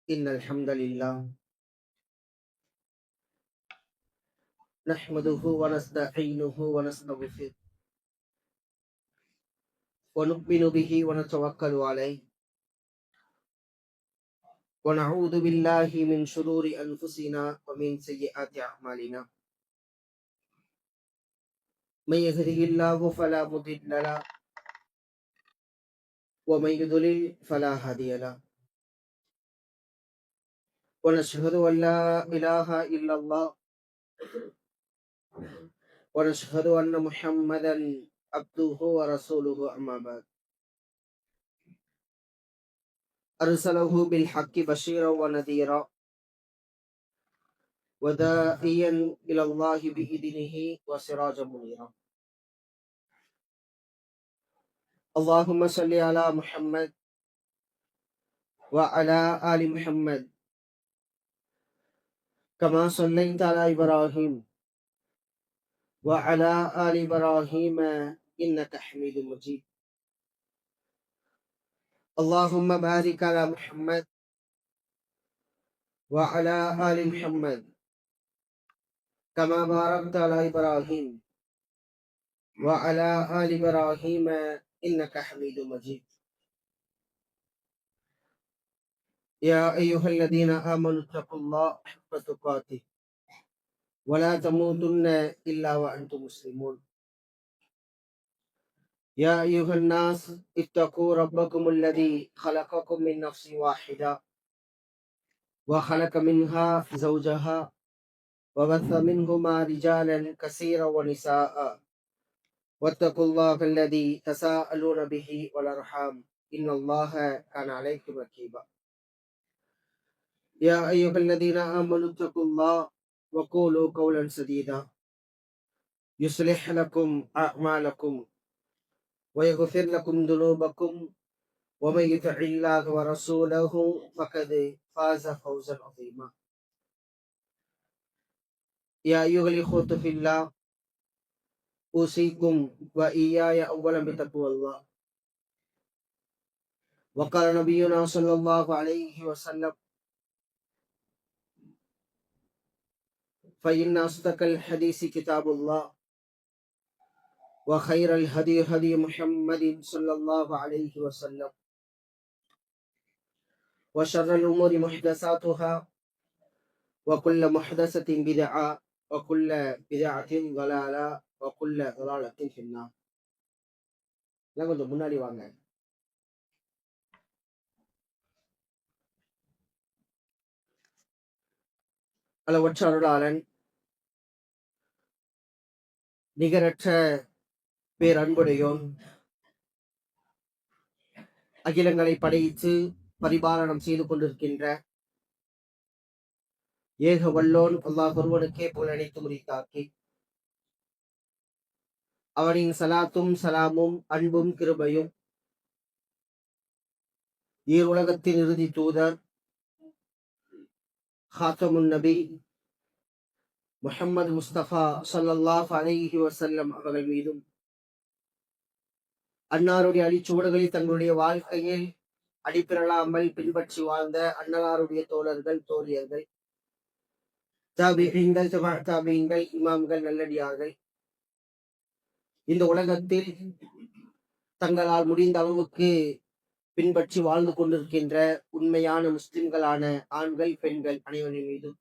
إن الحمد لله نحمده ونستعينه ونستغفره ونؤمن به ونتوكل عليه ونعوذ بالله من شرور أنفسنا ومن سيئات أعمالنا من يهده الله فلا مضل له ومن يضلل فلا هادي له ونشهد أن لا إله إلا الله ونشهد أن محمدا عبده ورسوله أما بعد أرسله بالحق بشيرا ونذيرا وداعيا إلى الله بإذنه وسراجا منيرا اللهم صل على محمد وعلى آل محمد كما صليت على إبراهيم وعلى آل إبراهيم إنك حميد مجيد اللهم بارك على محمد وعلى آل محمد كما باركت على إبراهيم وعلى آل إبراهيم إنك حميد مجيد يا أيها الذين آمنوا اتقوا الله حق تقاته ولا تموتن إلا وأنتم مسلمون يا أيها الناس اتقوا ربكم الذي خلقكم من نفس واحدة وخلق منها زوجها وبث منهما رجالا كثيرا ونساء واتقوا الله الذي تساءلون به والأرحام إن الله كان عليكم رقيبا يا أيها الذين آمنوا اتقوا الله وقولوا قولا سديدا يصلح لكم أعمالكم ويغفر لكم ذنوبكم ومن يطع الله ورسوله فقد فاز فوزا عظيما يا أيها الإخوة في الله أوصيكم وإياي أولا بتقوى الله وقال نبينا صلى الله عليه وسلم فإن أصدق الحديث كتاب الله وخير الهدي هدي محمد صلى الله عليه وسلم وشر الأمور محدثاتها وكل محدثة بدعة وكل بدعة ضلالة وكل ضلالة في النار. கொஞ்சம் முன்னாடி வாங்க. அளவற்ற அருளாளன் நிகரற்ற பேரன்புடையோன் அகிலங்களை படைத்து பரிபாலனம் செய்து கொண்டிருக்கின்ற ஏக வல்லோன் அல்லாஹ் ஒருவனுக்கே போல் அனைத்து முடித்தாக்கி அவனின் சலாத்தும் சலாமும் அன்பும் கிருபையும் ஈர் உலகத்தின் இறுதி தூதர் ஹாத்தமுன் நபி முஹம்மது முஸ்தபா ஸல்லல்லாஹு அலைஹி வஸல்லம் அவர்கள் மீதும் அன்னாருடைய அடிச்சுவடுகளில் தங்களுடைய வாழ்க்கையில் அடிப்பிரளாமல் பின்பற்றி வாழ்ந்த அன்னலாருடைய தோழர்கள் தோழியர்கள் தாபிஈன்கள் தாபிஈன்கள் இமாம்கள் நல்லடியார்கள் இந்த உலகத்தில் தங்களால் முடிந்த அளவுக்கு பின்பற்றி வாழ்ந்து கொண்டிருக்கின்ற உண்மையான முஸ்லிம்களான ஆண்கள் பெண்கள் அனைவரின் மீதும்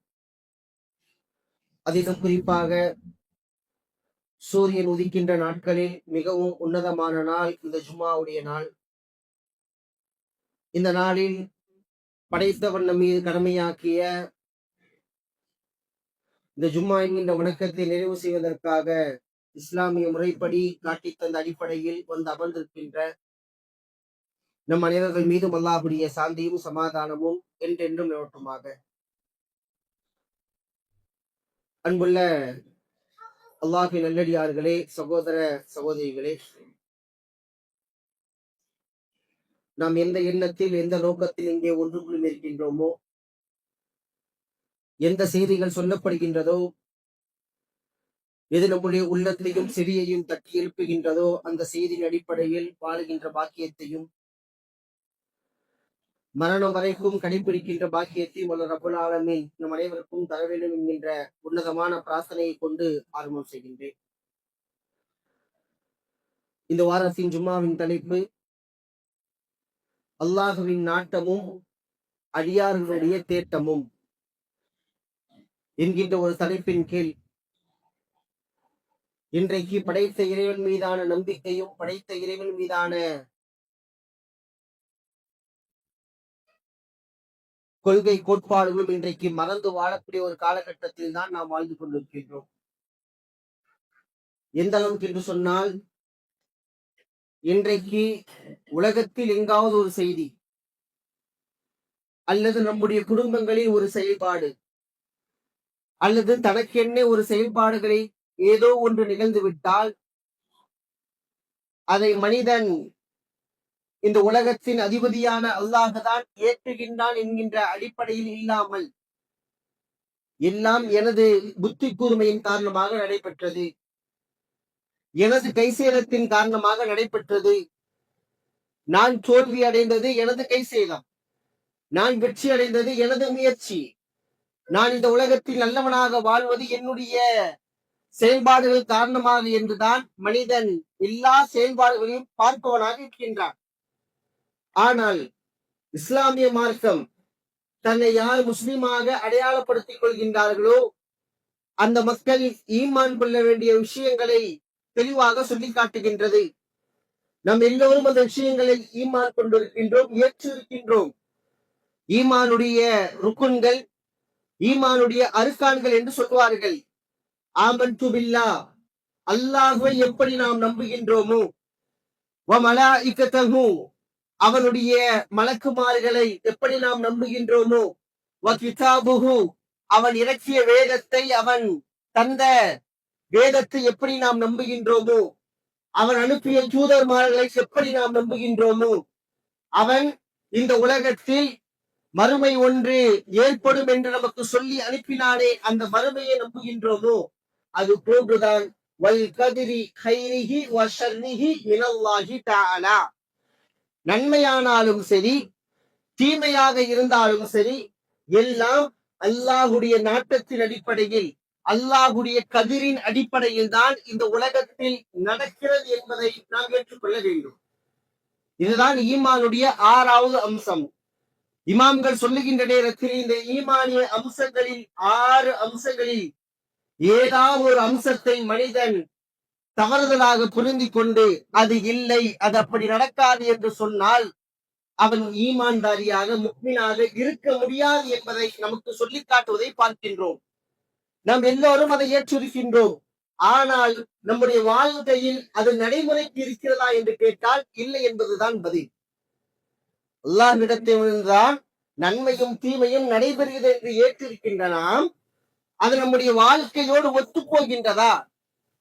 அதிலும் குறிப்பாக சூரியன் உதிக்கின்ற நாட்களில் மிகவும் உன்னதமான நாள் இந்த ஜும்மாவுடைய நாள். இந்த நாளில் படைத்தவன் நம் மீது கடமையாக்கிய இந்த ஜும்மா என்கின்ற வணக்கத்தை நிறைவு செய்வதற்காக இஸ்லாமிய முறைப்படி காட்டி தந்த அடிப்படையில் வந்து அமர்ந்திருக்கின்ற நம் அனைவர்கள் மீதும் அல்லாஹ்வுடைய சாந்தியும் சமாதானமும் என்றென்றும் நிலவட்டுமாக. அன்புள்ள அல்லாஹ்வின் நல்லடியார்களே, சகோதர சகோதரிகளே, நாம் எந்த எண்ணத்தில் எந்த நோக்கத்தில் இங்கே ஒன்று கூடி இருக்கின்றோமோ, எந்த செய்திகள் சொல்லப்படுகின்றதோ, எது நம்முடைய உள்ளத்தையும் செவியையும் தட்டி எழுப்புகின்றதோ அந்த செய்தியின் அடிப்படையில் வாழுகின்ற பாக்கியத்தையும் மரணம் வரைக்கும் கடைபிடிக்கின்ற பாக்கியத்தை வல்ல ரப்பல் ஆலமீன் நம் அனைவருக்கும் தர வேண்டும் என்கின்ற உன்னதமான பிரார்த்தனையை கொண்டு ஆரம்பம் செய்கின்றேன். இந்த வாரத்தின் ஜும்மாவின் தலைப்பு அல்லாஹுவின் நாட்டமும் அடியார்களுடைய தேட்டமும் என்கின்ற ஒரு தலைப்பின் கீழ் இன்றைக்கு படைத்த இறைவன் மீதான நம்பிக்கையும் படைத்த இறைவன் மீதான கொள்கை கோட்பாடுகளும் இன்றைக்கு மறந்து வாழக்கூடிய ஒரு காலகட்டத்தில் தான் நாம் வாழ்ந்து கொண்டிருக்கின்றோம். எந்த அளவுக்கு என்று சொன்னால், இன்றைக்கு உலகத்தில் எங்காவது ஒரு செய்தி அல்லது நம்முடைய குடும்பங்களில் ஒரு செயல்பாடு அல்லது தனக்கென்ன ஒரு செயல்பாடுகளை ஏதோ ஒன்று நிகழ்ந்து விட்டால் அதை மனிதன் இந்த உலகத்தின் அதிபதியான அல்லாஹ்தான் ஏற்றுகின்றான் என்கின்ற அடிப்படையில் இல்லாமல் எல்லாம் எனது புத்தி கூர்மையின் காரணமாக நடைபெற்றது, எனது கைசேலத்தின் காரணமாக நடைபெற்றது, நான் தோல்வி அடைந்தது எனது கைசேலம், நான் வெற்றி அடைந்தது எனது முயற்சி, நான் இந்த உலகத்தில் நல்லவனாக வாழ்வது என்னுடைய செயல்பாடுகள் காரணமாக என்றுதான் மனிதன் எல்லா செயல்பாடுகளையும் பார்ப்பவனாக இருக்கின்றான். ஆனால் இஸ்லாமிய மார்க்கம் தன்னை யார் முஸ்லிமாக அடையாளப்படுத்திக் கொள்கின்றார்களோ அந்த மக்கள் ஈமான் கொள்ள வேண்டிய விஷயங்களை தெளிவாக சொல்லி காட்டுகின்றது. நம் எல்லோரும் அந்த விஷயங்களை ஈமான் கொண்டிருக்கின்றோம், ஏற்றிருக்கின்றோம். ஈமானுடைய ருக்குன்கள், ஈமானுடைய அர்கான்கள் என்று சொல்வார்கள். ஆமன்து பில்லாஹ், அல்லாஹ்வை எப்படி நாம் நம்புகின்றோமோ, வ மலாயிகத்தஹு, அவனுடைய மலக்குமார்களை எப்படி நாம் நம்புகின்றோமோ, வ கிதாபுஹு, அவன் இறக்கிய வேதத்தை, அவன் தந்த வேதத்தை எப்படி நாம் நம்புகின்றோமோ, அவன் அனுப்பிய தூதர்மார்களை எப்படி நாம் நம்புகின்றோமோ, அவன் இந்த உலகத்தில் மறுமை ஒன்று ஏற்படும் என்று நமக்கு சொல்லி அனுப்பினானே அந்த மறுமையை நம்புகின்றோமோ, அது போன்றுதான் வல் கதிரி கைரிஹி வ ஷர்ரிஹி மினல்லாஹி தஆலா. நன்மையானாலும் சரி, தீமையாக இருந்தாலும் சரி, எல்லாம் அல்லாஹுடைய நாட்டத்தின் அடிப்படையில், அல்லாஹுடைய கதிரின் அடிப்படையில் தான் இந்த உலகத்தில் நடக்கிறது என்பதை நாம் ஏற்றுக்கொள்ள வேண்டும். இதுதான் ஈமானுடைய 6வது அம்சம். இமாம்கள் சொல்லுகின்ற நேரத்தில் இந்த ஈமானிய அம்சங்களில் 6 அம்சங்களில் ஏதாவது ஒரு அம்சத்தை மனிதன் தவறுதலாக புரிந்து கொண்டு அது இல்லை, அது அப்படி நடக்காது என்று சொன்னால் அவன் ஈமான்தாரியாக முக்மீனாக இருக்க முடியாது என்பதை நமக்கு சொல்லி காட்டுவதை பார்க்கின்றோம். நாம் எல்லோரும் அதை ஏற்றிருக்கின்றோம். ஆனால் நம்முடைய வாழ்க்கையில் அது நடைமுறைக்கு இருக்கிறதா என்று கேட்டால் இல்லை என்பதுதான் பதில். அல்லாஹ்விடத்தில்தான் நன்மையும் தீமையும் நடைபெறுகிறது என்று ஏற்றிருக்கின்ற நாம் அது நம்முடைய வாழ்க்கையோடு ஒத்து போகின்றதா?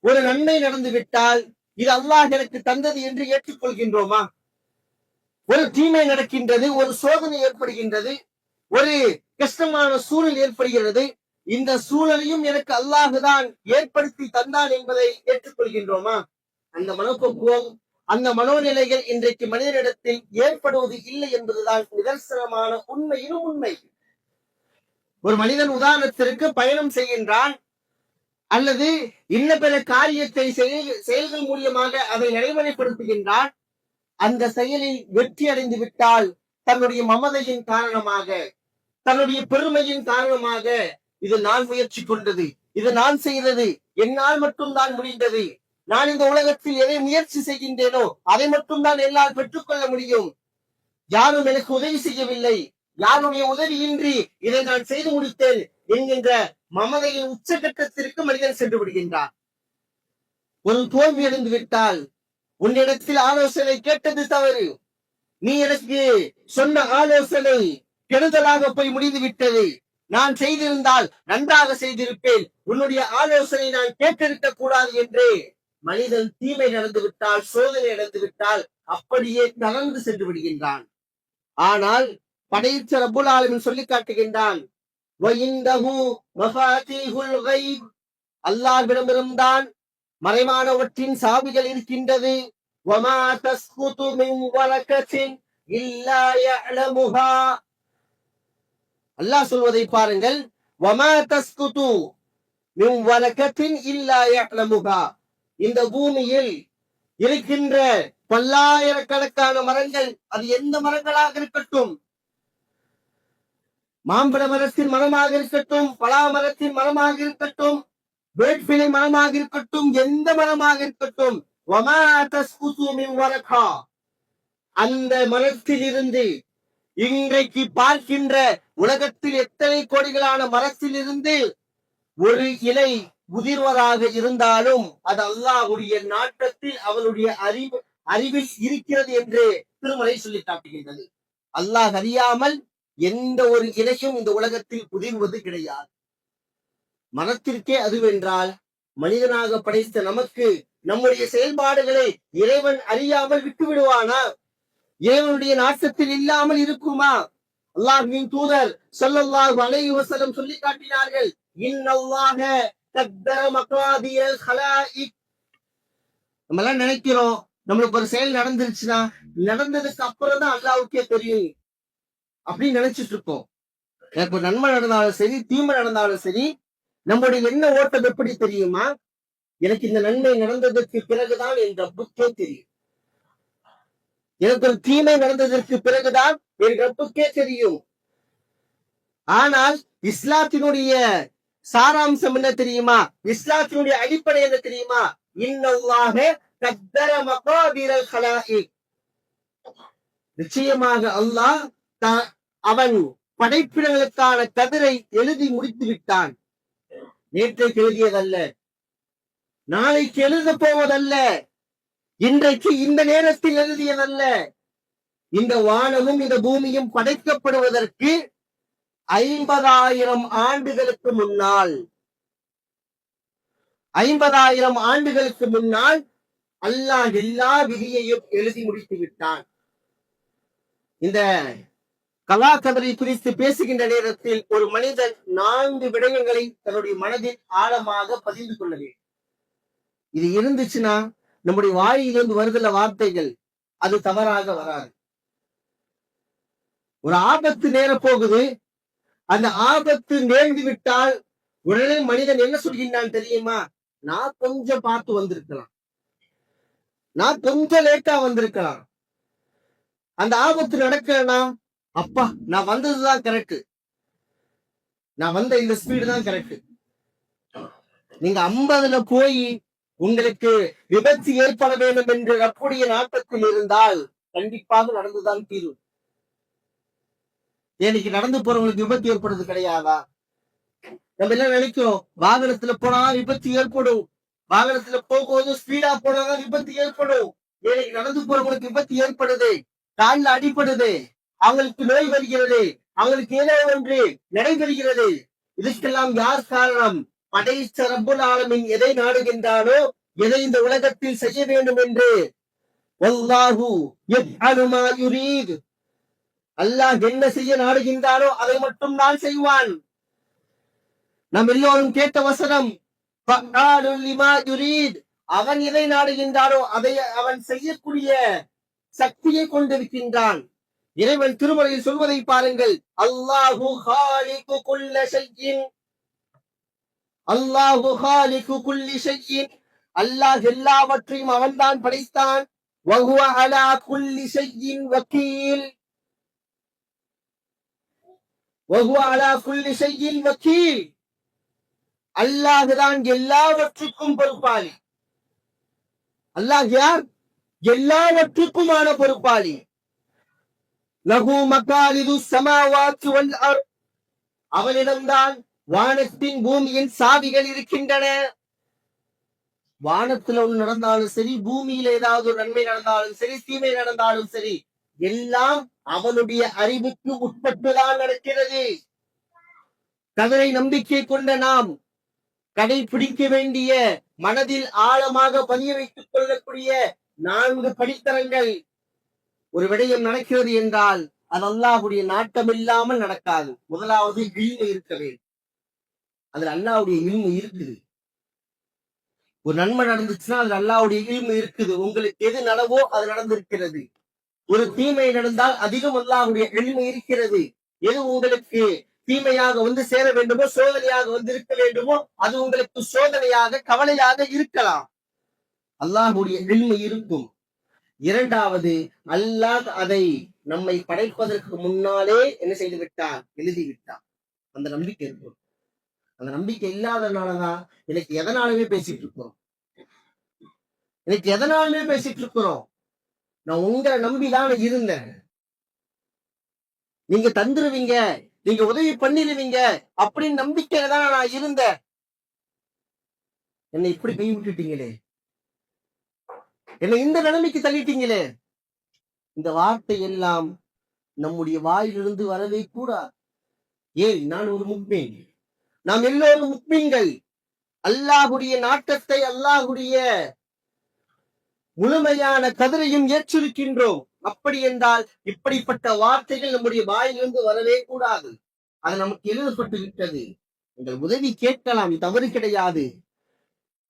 ஒரு நன்மை நடந்து விட்டால் இது அல்லாஹ் எனக்கு தந்தது என்று ஏற்றுக்கொள்கின்றோமா? ஒரு தீமை நடக்கின்றது, ஒரு சோதனை ஏற்படுகின்றது, ஒரு கஷ்டமான சூழல் ஏற்படுகிறது, இந்த சூழலையும் எனக்கு அல்லாஹுதான் ஏற்படுத்தி தந்தான் என்பதை ஏற்றுக்கொள்கின்றோமா? அந்த மனப்பக்குவம், அந்த மனோநிலைகள் இன்றைக்கு மனிதனிடத்தில் ஏற்படுவது இல்லை என்பதுதான் நிதர்சனமான உண்மையிலும் உண்மை. ஒரு மனிதன் உதாரணத்திற்கு பயணம் செய்கின்றான் அல்லது இன்ன பிற காரியத்தை செயல்கள் மூலியமாக அதை நடைமுறைப்படுத்துகின்றான். அந்த செயலில் வெற்றி அடைந்து விட்டால் தன்னுடைய மமதையின் காரணமாக, தன்னுடைய பெருமையின் காரணமாக, இது நான் முயற்சி கொண்டது, இது நான் செய்தது, என்னால் மட்டும்தான் முடிந்தது, நான் இந்த உலகத்தில் எதை முயற்சி செய்கின்றேனோ அதை மட்டும்தான் என்னால் பெற்றுக்கொள்ள முடியும், யாரும் எனக்கு உதவி செய்யவில்லை, யாருடைய உதவியின்றி இதை நான் செய்து முடித்தேன் என்கின்ற மமதையின் உச்சகட்டத்திற்கு மனிதன் சென்று விடுகின்றார். ஒரு தோல்வி அடைந்து விட்டால், உன்னிடத்தில் ஆலோசனை கேட்டது தவறு, நீ எனக்கு சொன்ன ஆலோசனை கெடுதலாக போய் முடிந்து விட்டது, நான் செய்திருந்தால் நன்றாக செய்திருப்பேன், உன்னுடைய ஆலோசனை நான் கேட்டிருக்க கூடாது என்று மனிதன் தீமை நடந்து விட்டால், சோதனை நடந்து விட்டால் அப்படியே தளர்ந்து சென்று விடுகின்றான். ஆனால் படைத்த ரப்புல் ஆலமீன் சொல்லி காட்டுகின்றான், அல்லாஹ்விடமிருந்தான் மறைமானவற்றின் சாவிகள் இருக்கின்றது. இல்லா யஅலமுஹா. அல்லாஹ் சொல்வதை பாருங்கள். வமா தஸ்குது மின் வரகத்தின் இல்லா யஅலமுஹா. இந்த பூமியில் இருக்கின்ற பல்லாயிரக்கணக்கான மரங்கள், அது எந்த மரங்களாக இருக்கட்டும், மாம்பழ மரத்தின் மரமாக இருக்கட்டும், பலா மரத்தின் மரமாக இருக்கட்டும், வேட்பிலை மரமாக இருக்கட்டும், எந்த மரமாக இருக்கட்டும், வமா தஸ்குது மின் வரகா, அந்த மரத்தில் இருந்து இன்றைக்கு பார்க்கின்ற உலகத்தில் எத்தனை கோடிகளான மரத்தில் இருந்து ஒரு இலை உதிர்வதாக இருந்தாலும் அது அல்லாஹ்வுடைய நாட்டத்தில் அவனுடைய அறிவில் இருக்கிறது என்று திருமலை சொல்லி காட்டுகின்றது. அல்லாஹ் அறியாமல் எந்த ஒரு இலையும் இந்த உலகத்தில் உதிர்வது கிடையாது. மரத்திற்கே அதுவென்றால் மனிதனாக படைத்த நமக்கு நம்முடைய செயல்பாடுகளை இறைவன் அறியாமல் விட்டு விடுவானா? இறைவனுடைய நாட்டத்தில் இல்லாமல் இருக்குமா? அல்லாஹ்வின் தூதர் ஸல்லல்லாஹு அலைஹி வஸல்லம் சொல்லி காட்டினார்கள், இன்னல்லாஹ கத்தர மகாதியல் ஹலாயிக். நம்ம எல்லாம் நினைக்கிறோம், நம்மளுக்கு ஒரு செயல் நடந்துருச்சுன்னா நடந்ததுக்கு அப்புறம் தான் அல்லாஹ்வுக்கே தெரியும் அப்படின்னு நினைச்சிட்டு இருக்கோம். எனக்கு ஒரு நன்மை நடந்தாலும் சரி, தீமை நடந்தாலும் சரி, நம்முடைய எண்ண ஓட்டம் எப்படி தெரியுமா? எனக்கு இந்த நன்மை நடந்ததற்கு பிறகுதான் என் ரப்புக்கே தெரியும். எனக்கு ஒரு தீமை நடந்ததற்கு பிறகுதான் என் ரப்புக்கே தெரியும். ஆனால் இஸ்லாத்தினுடைய சாராம்சம் என்ன தெரியுமா? இஸ்லாத்தினுடைய அடிப்படை என்ன தெரியுமா? இன்னல்லாஹ கத்தர மகாதிரல் ஹலாயிக். நிச்சயமாக அல்லாஹ் அவன் படைப்பினங்களுக்கான கதிரை எழுதி முடித்து விட்டான். நேற்றைக்கு எழுதியதல்ல, நாளைக்கு எழுத போவதல்ல, இன்றைக்கு இந்த நேரத்தில் எழுதியதல்ல. இந்த வானமும் இந்த பூமியும் படைக்கப்படுவதற்கு 50,000 ஆண்டுகளுக்கு முன்னால் 50,000 ஆண்டுகளுக்கு முன்னால் அல்லாஹ் எல்லா விதியையும் எழுதி முடித்து விட்டான். இந்த கலாக்கதரை குறித்து பேசுகின்ற நேரத்தில் ஒரு மனிதன் 4 விடயங்களை தன்னுடைய மனதில் ஆழமாக பதிந்து கொள்ள வேண்டும். இது இருந்துச்சுன்னா நம்முடைய வாயிலிருந்து வருகிற வார்த்தைகள் அது தவறாக வராது. ஒரு ஆபத்து நேர போகுது, அந்த ஆபத்து நேர்ந்து விட்டால் உடனே மனிதன் என்ன சொல்கின்றான் தெரியுமா? நான் கொஞ்சம் பார்த்து வந்திருக்கலாம், நான் கொஞ்சம் லேட்டா வந்திருக்கலாம். அந்த ஆபத்து நடக்கலனா, அப்பா நான் வந்ததுதான் கரெக்ட், நான் வந்த இந்த ஸ்பீடு தான் கரெக்ட். நீங்க 50ல போய் உங்களுக்கு விபத்து ஏற்பட வேண்டும் என்று ரப்புடைய நாட்டத்தில் இருந்தால் கண்டிப்பாக நடந்துதான் தீரும். இன்னைக்கு நடந்து போறவங்களுக்கு விபத்து ஏற்படுறது கிடையாதா? நம்ம என்ன நினைக்கிறோம், வாகனத்துல போனா விபத்து ஏற்படும், வாகனத்துல போகும்போது ஸ்பீடா போனாதான் விபத்து ஏற்படும். இன்னைக்கு நடந்து போறவங்களுக்கு விபத்து ஏற்படுது, காலில் அடிப்படுது, அவங்களுக்கு நோய் வருகிறது, அவங்களுக்கு ஏதோ ஒன்று நடைபெறுகிறது. இதுக்கெல்லாம் யார் காரணம்? படைத்த ரப்புல் ஆலமீன் எதை நாடுகின்றானோ, எதை இந்த உலகத்தில் செய்ய வேண்டும் என்று வல்லாஹு யஃஅலு மா யுரீத். அல்லாஹ் என்ன செய்ய நாடுகின்றானோ அதை மட்டும் தான் செய்வான். நாம் எல்லோரும் கேட்ட வசனம் ஃபஅலுல் லிமா யுரீத். அவன் எதை நாடுகின்றானோ அதை அவன் செய்யக்கூடிய சக்தியை கொண்டிருக்கின்றான். இறைவன் திருமறையில் சொல்வதை பாருங்கள், அல்லாஹு காலிகு குல்ல ஷைஇன், அல்லாஹு காலிகு குல்லி ஷைஇன். அல்லாஹ் எல்லாவற்றையும் அவன்தான் படைத்தான். வஹுவ அலா குல்லி ஷைஇன் வக்கீல், வஹுவ அலா குல்லி ஷைஇன் வக்கீல். அல்லாஹ் தான் எல்லாவற்றுக்கும் பொறுப்பாளி. அல்லாஹ் யார்? எல்லாவற்றுக்குமான பொறுப்பாளி. லஹு மகாலிது ஸமாவாத்தி வல் அர்த். அவனிடம்தான் வானத்தின் பூமியின் சாவிகள் இருக்கின்றன. வானத்துல ஒன்று நடந்தாலும் சரி, பூமியில ஏதாவது ஒரு நன்மை நடந்தாலும் சரி, தீமை நடந்தாலும் சரி, எல்லாம் அவனுடைய அறிவுக்கு உட்பட்டுதான் நடக்கிறது. கதரை நம்பிக்கை கொண்ட நாம் கடைபிடிக்க வேண்டிய, மனதில் ஆழமாக பதிய வைத்துக் கொள்ளக்கூடிய 4 படித்தரங்கள். ஒரு விடயம் நடக்கிறது என்றால் அது அல்லாஹ்வுடைய நாட்டம் இல்லாமல் நடக்காது. முதலாவது இல்மு இருக்க வேண்டும். அதுல அல்லாஹ்வுடைய இல்மு இருக்குது. ஒரு நன்மை நடந்துச்சுன்னா அதுல அல்லாஹ்வுடைய இல்மு இருக்குது. உங்களுக்கு எது நடவோ அது நடந்திருக்கிறது. ஒரு தீமை நடந்தால் அதிகம் அல்லாஹ்வுடைய இல்மு இருக்கிறது. எது உங்களுக்கு தீமையாக வந்து சேர வேண்டுமோ, சோதனையாக வந்து இருக்க வேண்டுமோ, அது உங்களுக்கு சோதனையாக கவலையாக இருக்கலாம். அல்லாஹ்வுடைய இல்மு இருக்கும். இரண்டாவது, அல்லாஹ் அதை நம்மை படைப்பதற்கு முன்னாலே என்ன செய்து விட்டார்? எழுதி விட்டார். அந்த நம்பிக்கை இருக்கும். அந்த நம்பிக்கை இல்லாதனாலதான் இன்னைக்கு எதனாலுமே பேசிட்டு இருக்கிறோம். நான் உங்களை நம்பிதான் இருந்தேன். நீங்க தந்துருவீங்க, நீங்க உதவி பண்ணிடுவீங்க அப்படின்னு நம்பிக்கையில தான் நான் இருந்தேன். என்னை இப்படி கை விட்டுட்டீங்களே, என்னை இந்த நிலைமைக்கு தள்ளிட்டீங்களே. இந்த வார்த்தை எல்லாம் நம்முடைய வாயிலிருந்து வரவே கூடாது. ஏன்? நான் ஒரு முக்மீன், நாம் எல்லோரும் முக்மீன்கள். அல்லாஹ்வுடைய நாட்டத்தை, அல்லாஹ்வுடைய முழுமையான கதிரையும் ஏற்றிருக்கின்றோம். அப்படி என்றால் இப்படிப்பட்ட வார்த்தைகள் நம்முடைய வாயிலிருந்து வரவே கூடாது. அது நமக்கு எழுதப்பட்டு விட்டது. எங்கள் உதவி கேட்கலாம், தவறு கிடையாது.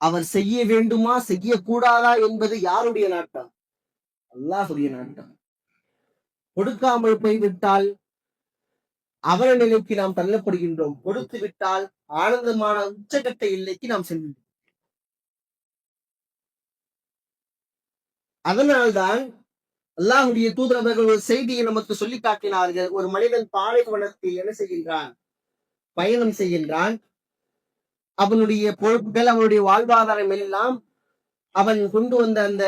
அவர் செய்ய வேண்டுமா செய்யக்கூடாதா என்பது யாருடைய நாட்டம்? அல்லாஹ்வுடைய நாட்டம். கொடுக்காமல் போய்விட்டால் அவர நிலைக்கு நாம் தள்ளப்படுகின்றோம். கொடுத்து விட்டால் ஆனந்தமான உச்சகட்ட எல்லைக்கு நாம் செல்கின்றோம். அதனால்தான் அல்லாஹ்வுடைய தூதர் அவர்கள் ஒரு செய்தியை நமக்கு சொல்லி காட்டினார்கள். ஒரு மனிதன் பாலைவனத்தில் என்ன செய்கின்றான்? பயணம் செய்கின்றான். அவனுடைய பொறுப்புகள், அவனுடைய வாழ்வாதாரம் எல்லாம் அவன் கொண்டு வந்த அந்த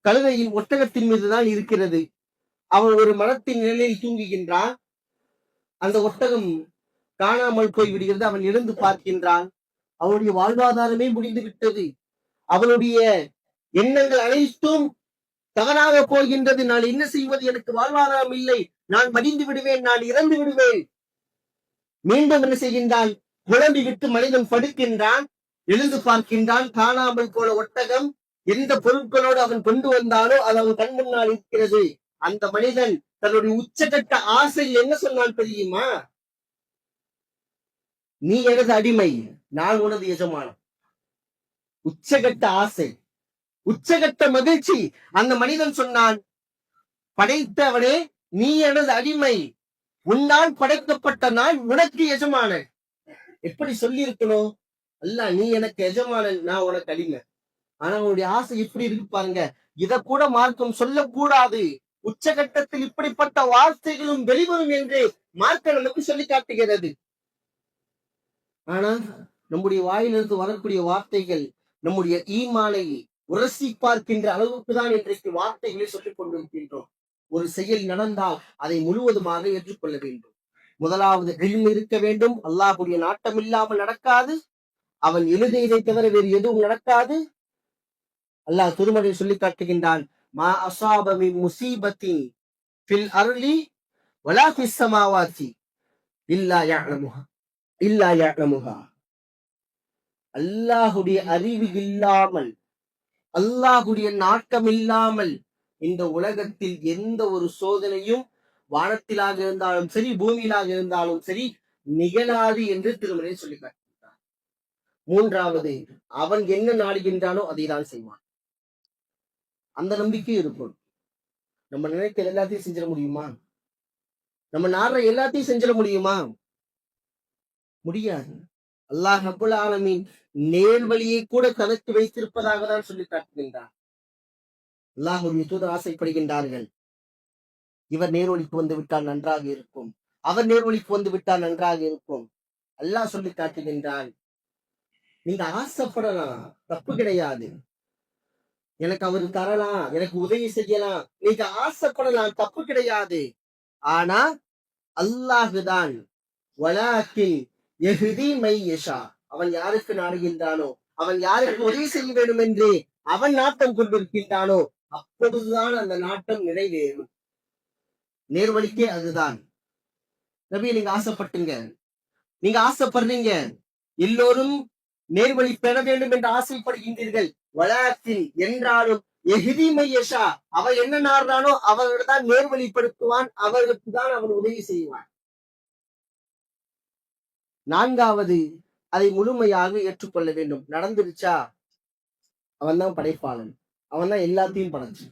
கழுதையின் ஒட்டகத்தின் மீதுதான் இருக்கிறது. அவன் ஒரு மரத்தின் நிழலில் தூங்குகின்றான். அந்த ஒட்டகம் காணாமல் போய் விடுகிறது. அவன் எழுந்து பார்க்கின்றான். அவனுடைய வாழ்வாதாரமே முடிந்து விட்டது. அவனுடைய எண்ணங்கள் அனைத்தும் தவறாக போகின்றது. நான் என்ன செய்வது? எனக்கு வாழ்வாதாரம் இல்லை, நான் மடிந்து விடுவேன், நான் இறந்து விடுவேன். மீண்டும் என்ன செய்கின்றான்? குழம்பி விட்டு மனிதன் படுக்கின்றான். எழுந்து பார்க்கின்றான், காணாமல் போன ஒட்டகம். எந்த பொருட்களோடு அவன் கொண்டு வந்தாலோ அது அவன் கண் முன்னால் இருக்கிறது. அந்த மனிதன் தன்னுடைய உச்சகட்ட ஆசையில் என்ன சொன்னான் தெரியுமா? நீ எனது அடிமை, நான் உனது எஜமானன். உச்சகட்ட ஆசை, உச்சகட்ட மகிழ்ச்சி. அந்த மனிதன் சொன்னான், படைத்தவனே நீ எனது அடிமை, உன்னால் படைக்கப்பட்ட நான் உனக்கு எஜமானன். எப்படி சொல்லி இருக்கணும்? அல்ல, நீ எனக்கு எஜமானன், நான் உனக்கு அடிமை. ஆனா உன்னுடைய ஆசை இப்படி இருக்கு பாருங்க. இத கூட மார்க்கம் சொல்லக்கூடாது. உச்சகட்டத்தில் இப்படிப்பட்ட வார்த்தைகளும் வெளிவரும் என்று மார்க்கம் நமக்கு சொல்லி காட்டுகிறது. ஆனா நம்முடைய வாயிலிருந்து வரக்கூடிய வார்த்தைகள் நம்முடைய ஈமானை உரசி பார்க்கின்ற அளவுக்கு தான் இன்றைக்கு வார்த்தைகளை சொல்லிக் கொண்டிருக்கின்றோம். ஒரு செயல் நடந்தால் அதை முழுவதுமாக ஏற்றுக்கொள்ள வேண்டும். முதலாவது இல்மு இருக்க வேண்டும். அல்லாஹ்வுடைய நாட்டம் இல்லாமல் நடக்காது. அவன் எழுதியதை தவிர வேறு எதுவும் நடக்காது. அல்லாஹ் திருமறையில் சொல்லி காட்டுகின்றான், மா அஸாப மின் முஸீபத்தின் ஃபில் அர்லி வலா ஃபிஸ் ஸமாவாத்தி இல்லா யஅலமுஹா. அல்லாஹ்வுடைய அறிவு இல்லாமல், அல்லாஹ்வுடைய நாட்டம் இல்லாமல் இந்த உலகத்தில் எந்த ஒரு சோதனையும் வானத்திலாக இருந்தாலும் சரி, பூமியிலாக இருந்தாலும் சரி நிகழாது என்று திருமறை சொல்லி காட்டுகின்றார். மூன்றாவது, அவன் என்ன நாடுகின்றானோ அதை தான் செய்வான். அந்த நம்பிக்கை இருக்கும். நம்ம நினைக்கிற எல்லாத்தையும் செஞ்சிட முடியுமா? நம்ம நாடுற எல்லாத்தையும் செஞ்சிட முடியுமா? முடியாது. அல்லாஹ் ரப்புல் ஆலமீன் நேர் வழியை கூட தனக்கு வைத்திருப்பதாக தான் சொல்லி காட்டுகின்றார். அல்லாஹ்வுடைய தூதர் ஆசைப்படுகின்றார்கள், இவர் நேர்வழிக்கு வந்து விட்டால் நன்றாக இருக்கும், அவர் நேர்வழிக்கு வந்து விட்டால் நன்றாக இருக்கும். அல்லாஹ் சொல்லி காட்டுகின்றான், நீங்க ஆசைப்படலாம், தப்பு கிடையாது. எனக்கு அவர் தரலாம், எனக்கு உதவி செய்யலாம், நீங்க ஆசைப்படலாம், தப்பு கிடையாது. ஆனா அல்லாஹுதான் வலாக்கின் யஹ்தி மை யஷா, அவன் யாருக்கு நாடுகின்றானோ, அவன் யாருக்கு உதவி செய்ய வேண்டும் என்று அவன் நாட்டம் கொண்டிருக்கின்றானோ அப்பொழுதுதான் அந்த நாட்டம் நிறைவேறும். நேர்வழிக்கே அதுதான். நபி, நீங்க ஆசைப்பட்டுங்க, நீங்க ஆசைப்படுறீங்க, எல்லோரும் நேர்வழி பெற வேண்டும் என்று ஆசைப்படுகின்றீர்கள். வலாக்கின் என்றாலும் யஹ்தி மை யஷா, அவன் என்ன நாடுறானோ அவர்தான் நேர்வழிப்படுத்துவான், அவர்களுக்கு தான் அவன் உதவி செய்வான். நான்காவது, அதை முழுமையாக ஏற்றுக்கொள்ள வேண்டும். நடந்துருச்சா, அவன் தான் படைப்பாளன், அவன் தான் எல்லாத்தையும் படைச்சு.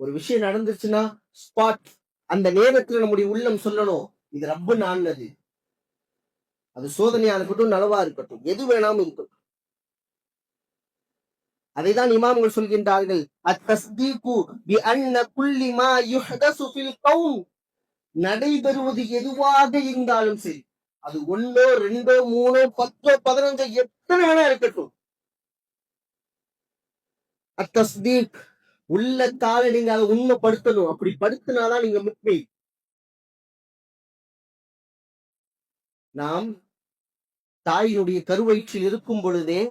ஒரு விஷயம் நடந்துச்சுன்னா ஸ்பாட் அந்த நேரத்துல நம்முடைய உள்ளம் சொல்லணும், இது ரப்பு நானது. அது சோதனையா இருக்கட்டும், நலவா இருக்கட்டும், எது வேணாலும் இருக்கட்டும். அதைதான் இமாம்கள் சொல்கின்றார்கள், அத்தஸ்தீகு பிஅன்ன குல்லி மா யுஹதஸு ஃபில் கௌன். நடைபெறுவது எதுவாக இருந்தாலும் சரி, அது 1 2 3 10 15 எத்தனை வேணா இருக்கட்டும், அத்தஸ்தீக் உள்ள கால நீங்க அதை உண்மைப்படுத்தணும். அப்படி படுத்தினாதான் நீங்க முக்மீன். நாம் தாயினுடைய கருவயிற்றில் இருக்கும் பொழுதே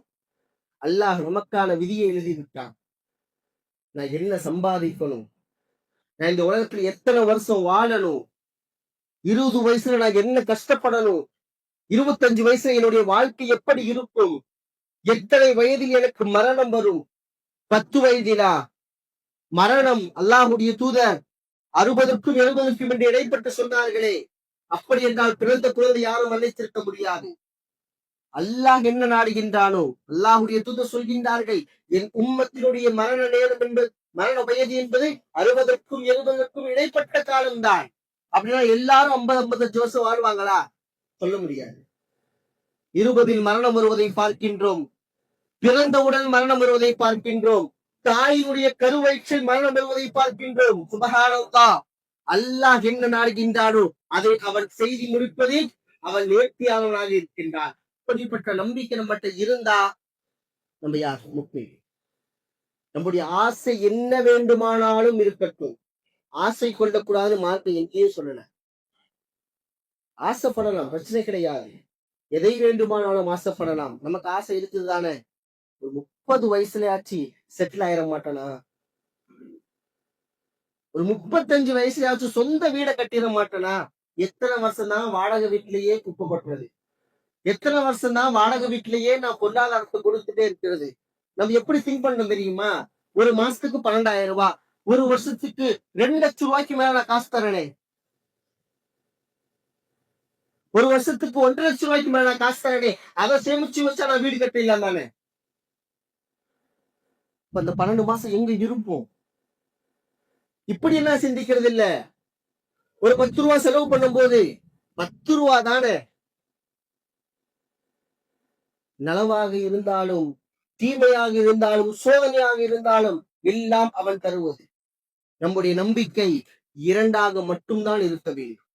அல்லாஹ் நமக்கான விதியை எழுதிவிட்டான். நான் என்ன சம்பாதிக்கணும், நான் இந்த உலகத்துல எத்தனை வருஷம் வாழணும், 20 வயசுல நான் என்ன கஷ்டப்படணும், 25 வயசுல என்னுடைய வாழ்க்கை எப்படி இருக்கும், எத்தனை வயதில் எனக்கு மரணம் வரும், 10 வயதிலா மரணம். அல்லாஹுடைய தூதர் 60க்கும் 70க்கும் என்று இடைப்பட்டு சொன்னார்களே, அப்படி என்றால் பிறந்த குழந்தை யாரும் மன்னித்திருக்க முடியாது. அல்லாஹ் என்ன நாடுகின்றானோ, அல்லாஹுடைய தூதர் சொல்கின்றார்கள், என் உம்மத்தினுடைய மரண நேரம் என்பது, மரண வயது என்பது 60க்கும் 70க்கும் இடைப்பட்ட காலம்தான். அப்படின்னா எல்லாரும் 50-55 வருஷம் வாழ்வாங்களா? சொல்ல முடியாது. 20இல் மரணம் வருவதை பார்க்கின்றோம், பிறந்தவுடன் மரணம் வருவதை பார்க்கின்றோம், தாயினுடைய கருவயிற்றில் மரணம் வருவதை பார்க்கின்றோம். சுபஹானல்லாஹ். அல்லாஹ் என்ன நாடுகின்றானோ அதை அவன் செய்தி முடிப்பதில் அவன் நேர்த்தியானவனாக இருக்கின்றான். அப்படிப்பட்ட நம்பிக்கை நம்மகிட்ட இருந்தா நம்ம யார் முக்மீன். நம்முடைய ஆசை என்ன வேண்டுமானாலும் இருக்கட்டும், ஆசை கொள்ளக்கூடாதுன்னு மார்க்கம் எங்கேயே சொல்லல. ஆசைப்படலாம், பிரச்சனை கிடையாது, எதை வேண்டுமானாலும் ஆசைப்படலாம். நமக்கு ஆசை இருக்குது தானே. ஒரு 30 வயசுலயாச்சு செட்டில் ஆயிட மாட்டானா? ஒரு 35 வயசுலயாச்சும் சொந்த வீடை கட்டிட மாட்டானா? எத்தனை வருஷம் தான் வாடகை வீட்டிலேயே குப்பப்படுறது, எத்தனை வருஷம் தான் வாடகை வீட்டிலேயே நான் பொருளாதாரத்தை கொடுத்துட்டே இருக்கிறது. நம்ம எப்படி திங்க் பண்றோம் தெரியுமா? ஒரு மாசத்துக்கு 12,000 ரூபாய், ஒரு வருஷத்துக்கு 2 லட்சம் ரூபாய்க்கு மேல நான் காசு தரேனே, ஒரு வருஷத்துக்கு 1.5 லட்சம் ரூபாய்க்கு மேல நான் காசு தரேனே, அதை சேமிச்சு வச்சா நான் வீடு கட்டிடலாம் தானே. அந்த 12 மாசம் எங்க இருப்போம்? இப்படி எல்லாம் சிந்திக்கிறது இல்ல. ஒரு 10 ரூபாய் செலவு பண்ணும் போது 10 ரூபா தானே. நலவாக இருந்தாலும் தீமையாக இருந்தாலும் சோதனையாக இருந்தாலும் எல்லாம் அவன் தருவது. நம்முடைய நம்பிக்கை 2ஆக மட்டும்தான் இருக்க வேண்டும்.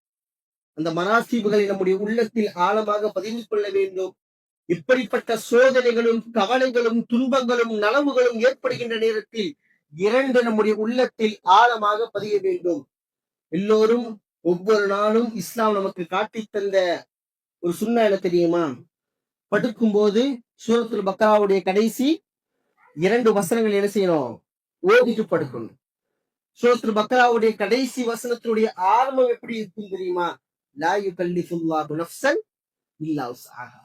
அந்த மனாசீபுகளை நம்முடைய உள்ளத்தில் ஆழமாக பதிந்து கொள்ள வேண்டும். இப்படிப்பட்ட சோதனைகளும் கவலைகளும் துன்பங்களும் நலவுகளும் ஏற்படுகின்ற நேரத்தில் 2 நம்முடைய உள்ளத்தில் ஆழமாக பதிய வேண்டும். எல்லோரும் ஒவ்வொரு நாளும் இஸ்லாம் நமக்கு காட்டி தந்த ஒரு சுன்னா என்ன தெரியுமா? படுக்கும் போது சூரத்துல் பக்ராவுடைய கடைசி 2 வசனங்கள் என்ன செய்யணும்? ஓதிட்டு படுக்கணும். சூரத்துல் பக்ராவுடைய கடைசி வசனத்தினுடைய ஆரம்பம் எப்படி இருக்கும் தெரியுமா? லா யுகல்லிஃபுல்லாஹு நஃப்ஸன் இல்லா உஸ்ஆஹா.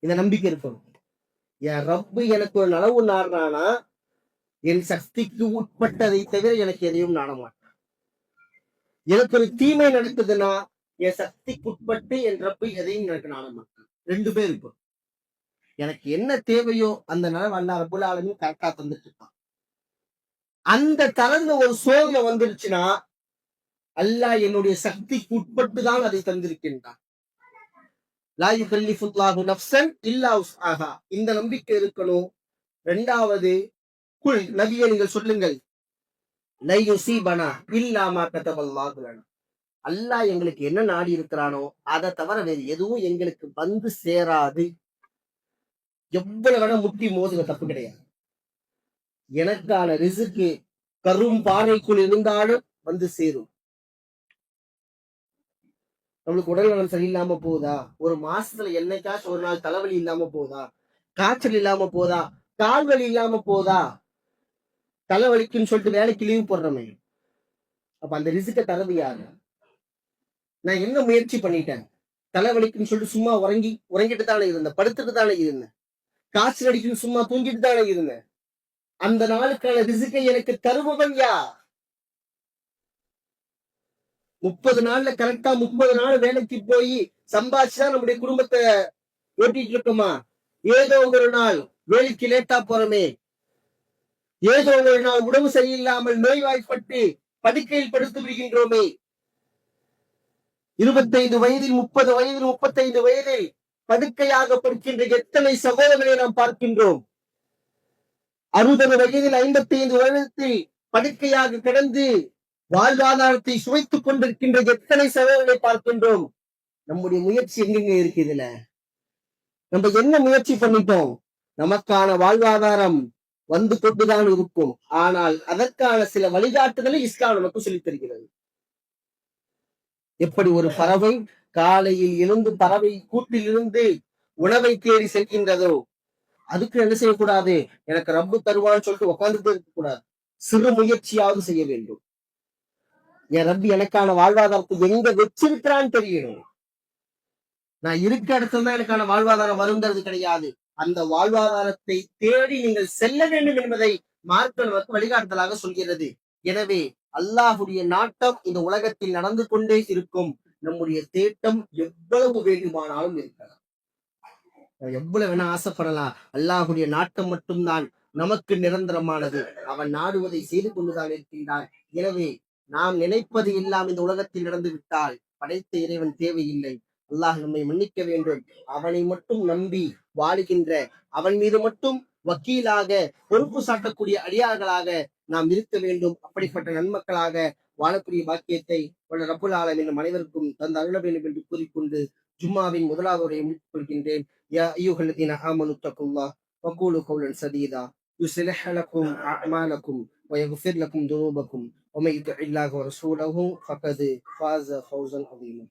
இந்த நம்பிக்கை இருக்கணும். என் ரப்பு எனக்கு ஒரு நலவு நாடுறானா, என் சக்திக்கு உட்பட்டதை தவிர எனக்கு எதையும் நாட மாட்டான். எனக்கு ஒரு தீமை நடக்குதுன்னா என் சக்திக்கு உட்பட்டு என் ரப்பு எதையும் எனக்கு நாட மாட்டான். 2 பேர் இருக்கும். எனக்கு என்ன தேவையோ அந்த நலவு அல்லாஹ் ரப்புல் ஆலமீன் கரெக்டா தந்துட்டு இருக்கான். அந்த கலந்த ஒரு சோதனை வந்துருச்சுன்னா அல்லாஹ் என்னுடைய சக்திக்கு உட்பட்டு தான் அதை தந்திருக்கின்றான். லா யுகல்லிஃபுல்லாஹு நஃப்ஸன் இல்லா உஸ்ஆஹா. இந்த நம்பிக்கை இருக்கணும். 2வது, குல் நபியே நீங்கள் சொல்லுங்கள், லை யுஸீபனா இல்லா மா கதபல்லாஹு லனா. அல்லாஹ் எங்களுக்கு என்ன நாடி இருக்கிறானோ அதை தவிர வேறு எதுவும் எங்களுக்கு வந்து சேராது. எவ்வளவு வேணா முட்டி மோதுக, தப்பு கிடையாது. எனக்கான ரிஸ்க்கு கரும் பாறைக்குள் இருந்தாலும் வந்து சேரும். நம்மளுக்கு உடல் நலம் சரியில்லாம போதா, ஒரு மாசத்துல என்னைக்காச்சும் ஒரு நாள் தலைவலி இல்லாம போதா, காய்ச்சல் இல்லாம போதா, கால்வலி இல்லாம போதா, தலைவலிக்குன்னு சொல்லிட்டு வேலைக்கு லீவ் போடுறமே, அப்ப அந்த ரிஸ்க்க தரது யாரு? நான் என்ன முயற்சி பண்ணிட்டேன்? தலைவலிக்குன்னு சொல்லிட்டு சும்மா உறங்கிட்டு தானே இருந்தேன், படுத்துட்டு தானே இருந்தேன், காய்ச்சல் அடிக்குன்னு சும்மா தூங்கிட்டு தானே இருந்தேன். அந்த நாளுக்கான ரிஸ்க்கை எனக்கு தருபவன் யார்? 30 நாள்ல கரெக்டா 30 நாள் வேலைக்கு போய் சம்பாதிச்சுதான் நம்முடைய குடும்பத்தை ஓட்டிட்டு இருக்கோமா? ஏதோ ஒரு நாள் வேலைக்கு லேட்டா போறோமே, ஏதோ ஒரு நாள் உடம்பு சரியில்லாமல் நோய்வாய்ப்பட்டு படுக்கையில் படுத்து விடுகின்றோமே. 25 வயதில், 30 வயதில், 35 வயதில் படுக்கையாக படுக்கின்ற எத்தனை சகோதரர்களை நாம் பார்க்கின்றோம். 60 வயதில், 55 வருடத்தில் படுக்கையாக கிடந்து வாழ்வாதாரத்தை சுவைத்துக் கொண்டிருக்கின்ற எத்தனை சகோதரர்களை பார்க்கின்றோம். நம்முடைய முயற்சி எங்கெங்க இருக்கு? இதுல நம்ம என்ன முயற்சி பண்ணிட்டோம்? நமக்கான வாழ்வாதாரம் வந்து கொண்டுதான் இருக்கும். ஆனால் அதற்கான சில வழிகாட்டுதலை இஸ்லாம் நமக்கு சொல்லித் தருகிறது. எப்படி ஒரு பறவை காலையில் எழுந்து பறவை கூட்டில் இருந்து உணவை தேடி செல்கின்றதோ, அதுக்கு என்ன செய்யக்கூடாது? எனக்கு ரப்பு தருவான்னு சொல்லிட்டு உட்கார்ந்துட்டே இருக்கக்கூடாது. சிறு முயற்சியாவது செய்ய வேண்டும். என் ரப்பு எனக்கான வாழ்வாதாரத்தை எங்க வச்சிருக்கிறான்னு தெரியணும். நான் இருக்க இடத்துல தான் எனக்கான வாழ்வாதாரம் வருங்கிறது கிடையாது. அந்த வாழ்வாதாரத்தை தேடி நீங்கள் செல்ல வேண்டும் என்பதை மார்க்கம் நமக்கு வழிகாட்டுதலாக சொல்கிறது. எனவே அல்லாஹுடைய நாட்டம் இந்த உலகத்தில் நடந்து கொண்டே இருக்கும். நம்முடைய தேட்டம் எவ்வளவு வேண்டுமானாலும் இருக்கலாம், எவ்வளவு வேணா ஆசைப்படலாம். அல்லாஹுடைய நாட்டம் மட்டும்தான் நமக்கு நிரந்தரமானது. அவன் நாடுவதை செய்து கொண்டுதான் இருக்கின்றான். எனவே நாம் நினைப்பது எல்லாம் இந்த உலகத்தில் நடந்து விட்டால் படைத்த இறைவன் தேவையில்லை. அல்லாஹ் நம்மை மன்னிக்க வேண்டும். அவனை மட்டும் நம்பி வாழுகின்ற, அவன் மீது மட்டும் வக்கீலாக பொறுப்பு சாட்டக்கூடிய அடியார்களாக நாம் இருக்க வேண்டும். அப்படிப்பட்ட நன்மக்களாக வாழக்கூடிய பாக்கியத்தை ரப்புல் ஆலமீன் நம் அனைவருக்கும் தந்து அருள வேண்டும் என்று கூறிக்கொண்டு ஜும்மாவின் முதலாவது உரையை முடித்துக் கொள்கின்றேன். யா அய்யுஹல்லதீன ஆமனு தக்குல்லாஹ் வகூலு கௌலன் சதீதா யுஸ்லிஹ் லக்கும் அஅமாலக்கும் வயக்ஃபிர் லக்கும் துனூபக்கும் வமன் யுத்திஇல்லாஹ வ ரசூலஹு ஃபகத் ஃபாஸ ஃபௌஸன் அதீமா.